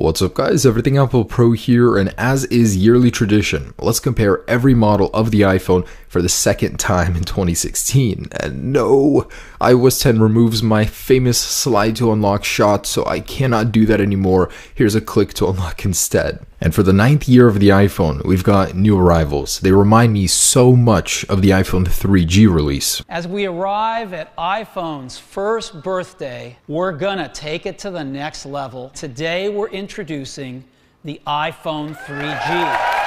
What's up guys, Everything Apple Pro here, and as is yearly tradition, let's compare every model of the iPhone for the second time in 2016. And no, iOS 10 removes my famous slide to unlock shot, so I cannot do that anymore. Here's a click to unlock instead. And for the 9th year of the iPhone, we've got new arrivals. They remind me so much of the iPhone 3G release. As we arrive at iPhone's first birthday, we're gonna take it to the next level. Today, we're introducing the iPhone 3G.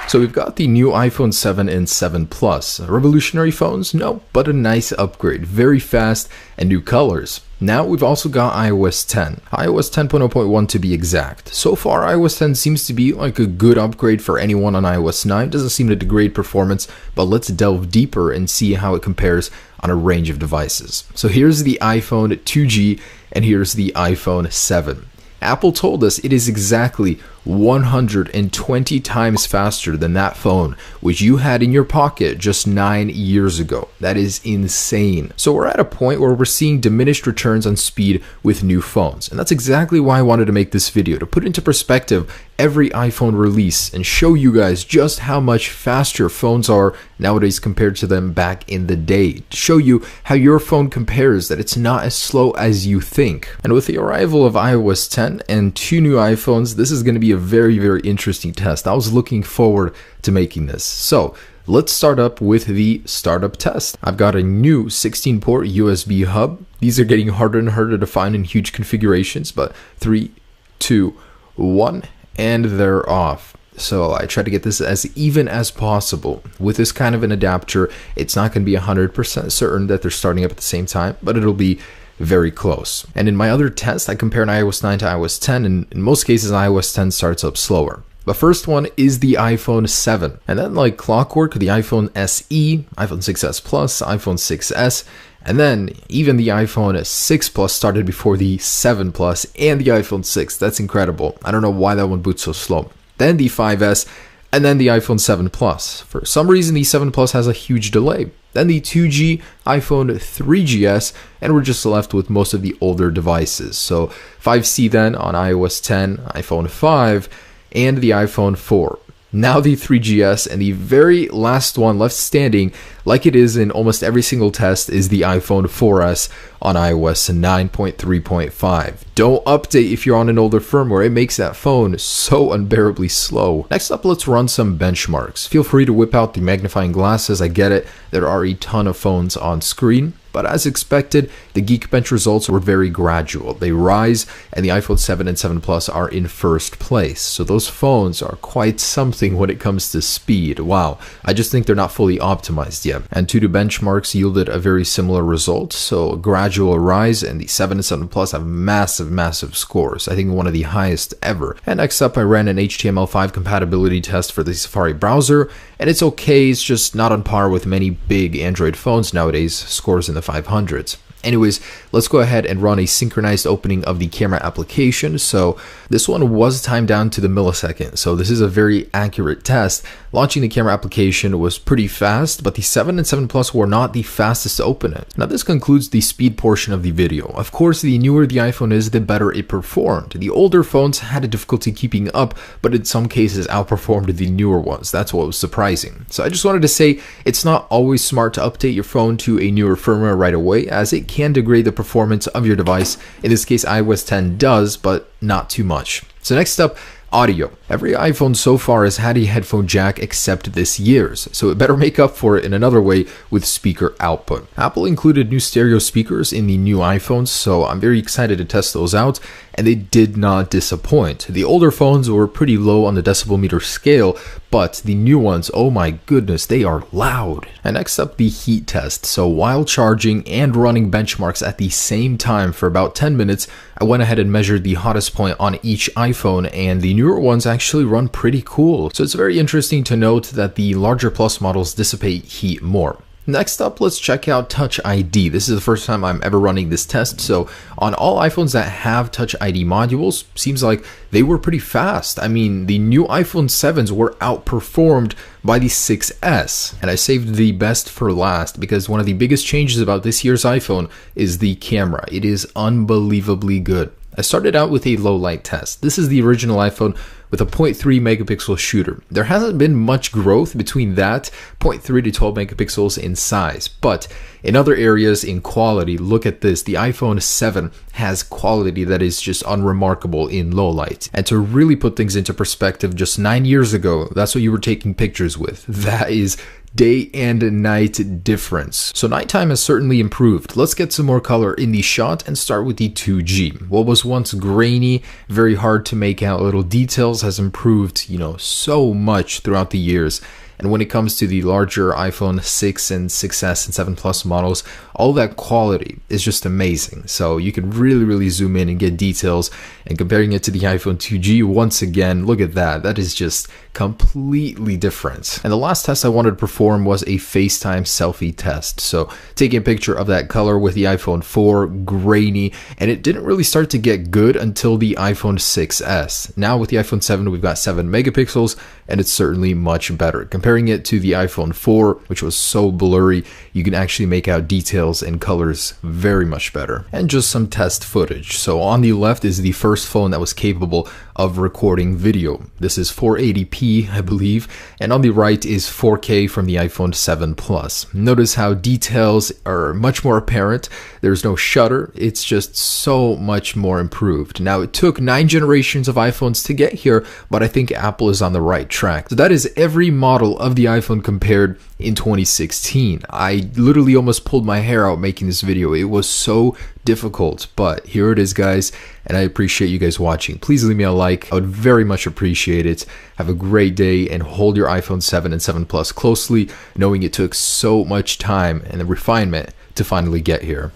So we've got the new iPhone 7 and 7 Plus. Revolutionary phones? No, but a nice upgrade. Very fast and new colors. Now we've also got iOS 10. iOS 10.0.1 to be exact. So far iOS 10 seems to be like a good upgrade for anyone on iOS 9. Doesn't seem to degrade performance, but let's delve deeper and see how it compares on a range of devices. So here's the iPhone 2G and here's the iPhone 7. Apple told us it is exactly 120 times faster than that phone which you had in your pocket just 9 years ago. That is insane. So we're at a point where we're seeing diminished returns on speed with new phones, and that's exactly why I wanted to make this video, to put into perspective every iPhone release and show you guys just how much faster phones are nowadays compared to them back in the day, to show you how your phone compares, that it's not as slow as you think. And with the arrival of iOS 10 and 2 new iPhones, this is going to be a very interesting test. I was looking forward to making this. So let's start up with the startup test. I've got a new 16-port USB hub. These are getting harder and harder to find in huge configurations, but 3, 2, 1, and they're off. So I try to get this as even as possible. With this kind of an adapter, it's not going to be 100% certain that they're starting up at the same time, but it'll be very close. And in my other test, I compare an iOS 9 to iOS 10, and in most cases iOS 10 starts up slower. The first one is the iPhone 7, and then like clockwork, the iPhone SE, iPhone 6s Plus, iPhone 6s, and then even the iPhone 6 Plus started before the 7 Plus and the iPhone 6. That's incredible. I don't know why that one boots so slow. Then the 5s, and then the iPhone 7 Plus. For some reason, the 7 Plus has a huge delay. Then the 2G, iPhone 3GS, and we're just left with most of the older devices. So 5C then on iOS 10, iPhone 5, and the iPhone 4. Now the 3GS, and the very last one left standing, like it is in almost every single test, is the iPhone 4S on iOS 9.3.5. Don't update if you're on an older firmware. It makes that phone so unbearably slow. Next up, let's run some benchmarks. Feel free to whip out the magnifying glasses. I get it. There are a ton of phones on screen. But as expected, the Geekbench results were very gradual. They rise, and the iPhone 7 and 7 Plus are in first place. So those phones are quite something when it comes to speed. Wow, I just think they're not fully optimized yet. And two benchmarks yielded a very similar result. So a gradual rise, and the 7 and 7 Plus have massive scores. I think one of the highest ever. And next up, I ran an HTML5 compatibility test for the Safari browser, and it's okay. It's just not on par with many big Android phones nowadays. Scores in the 500s. Anyways, let's go ahead and run a synchronized opening of the camera application. So this one was timed down to the millisecond, so this is a very accurate test. Launching the camera application was pretty fast, but the 7 and 7 Plus were not the fastest to open it. Now this concludes the speed portion of the video. Of course, the newer the iPhone is, the better it performed. The older phones had a difficulty keeping up, but in some cases outperformed the newer ones. That's what was surprising. So I just wanted to say, it's not always smart to update your phone to a newer firmware right away, as it can degrade the performance of your device. In this case, iOS 10 does, but not too much. So next up, audio. Every iPhone so far has had a headphone jack except this year's, so it better make up for it in another way with speaker output. Apple included new stereo speakers in the new iPhones, so I'm very excited to test those out, and they did not disappoint. The older phones were pretty low on the decibel meter scale, but the new ones, oh my goodness, they are loud. And next up, the heat test. So while charging and running benchmarks at the same time for about 10 minutes, I went ahead and measured the hottest point on each iPhone, and the newer ones actually run pretty cool. So it's very interesting to note that the larger Plus models dissipate heat more. Next up, let's check out Touch ID. This is the first time I'm ever running this test, so on all iPhones that have Touch ID modules, seems like they were pretty fast. I mean, the new iPhone 7s were outperformed by the 6S, and I saved the best for last because one of the biggest changes about this year's iPhone is the camera. It is unbelievably good. I started out with a low light test. This is the original iPhone with a 0.3 megapixel shooter. There hasn't been much growth between that 0.3 to 12 megapixels in size, but in other areas in quality, look at this. The iPhone 7 has quality that is just unremarkable in low light. And to really put things into perspective, just 9 years ago, that's what you were taking pictures with. That is day and night difference. So nighttime has certainly improved. Let's get some more color in the shot and start with the 2G. What was once grainy, very hard to make out little details has improved, so much throughout the years. And when it comes to the larger iPhone 6 and 6S and 7 Plus models, all that quality is just amazing. So you can really zoom in and get details. And comparing it to the iPhone 2G, once again, look at that. That is just completely different. And the last test I wanted to perform was a FaceTime selfie test. So taking a picture of that color with the iPhone 4, grainy, and it didn't really start to get good until the iPhone 6S. Now with the iPhone 7, we've got 7 megapixels, and it's certainly much better. Comparing it to the iPhone 4, which was so blurry, you can actually make out details and colors very much better. And just some test footage. So on the left is the first phone that was capable of recording video. This is 480p, I believe, and on the right is 4K from the iPhone 7 Plus. Notice how details are much more apparent. There's no shutter. It's just so much more improved. Now, it took 9 generations of iPhones to get here, but I think Apple is on the right track. So that is every model of the iPhone compared in 2016. I literally almost pulled my hair out making this video. It was so difficult, but here it is, guys, and I appreciate you guys watching. Please leave me a like. I would very much appreciate it. Have a great day and hold your iPhone 7 and 7 Plus closely, knowing it took so much time and refinement to finally get here.